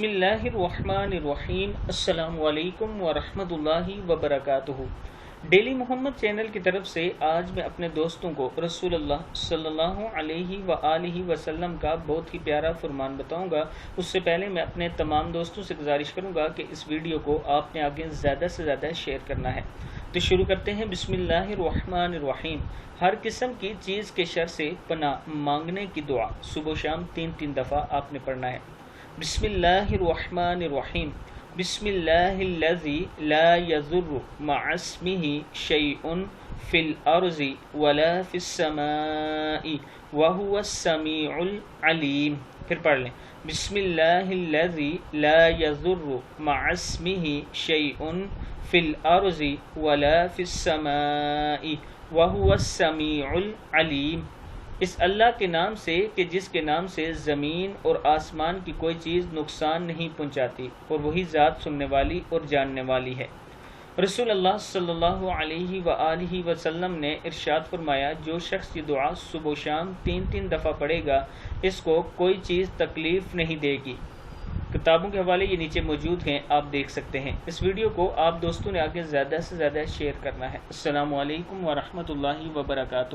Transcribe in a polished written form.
بسم اللہ الرحمن الرحیم۔ السلام علیکم ورحمۃ اللہ وبرکاتہ۔ ڈیلی محمد چینل کی طرف سے آج میں اپنے دوستوں کو رسول اللہ صلی اللہ علیہ وآلہ وسلم کا بہت ہی پیارا فرمان بتاؤں گا۔ اس سے پہلے میں اپنے تمام دوستوں سے گزارش کروں گا کہ اس ویڈیو کو آپ نے آگے زیادہ سے زیادہ شیئر کرنا ہے۔ تو شروع کرتے ہیں۔ بسم اللہ الرحمن الرحیم۔ ہر قسم کی چیز کے شر سے پناہ مانگنے کی دعا صبح و شام 3 دفعہ آپ نے پڑھنا ہے۔ بسم اللہ الرحمن الرحیم۔ بسم اللہ الذی لا یضر مع اسمہ شیء فی الارض ولا فی السماء وہو السمیع العلیم۔ پھر پڑھ لیں۔ بسم اللہ الذی لا یضر مع اسمہ شیء فی الارض ولا فی السماء وہو السمیع العلیم۔ اس اللہ کے نام سے کہ جس کے نام سے زمین اور آسمان کی کوئی چیز نقصان نہیں پہنچاتی، اور وہی ذات سننے والی اور جاننے والی ہے۔ رسول اللہ صلی اللہ علیہ وآلہ وسلم نے ارشاد فرمایا، جو شخص یہ دعا صبح و شام 3 دفعہ پڑھے گا، اس کو کوئی چیز تکلیف نہیں دے گی۔ کتابوں کے حوالے یہ نیچے موجود ہیں، آپ دیکھ سکتے ہیں۔ اس ویڈیو کو آپ دوستوں نے آگے زیادہ سے زیادہ شیئر کرنا ہے۔ السلام علیکم ورحمۃ اللہ وبرکاتہ۔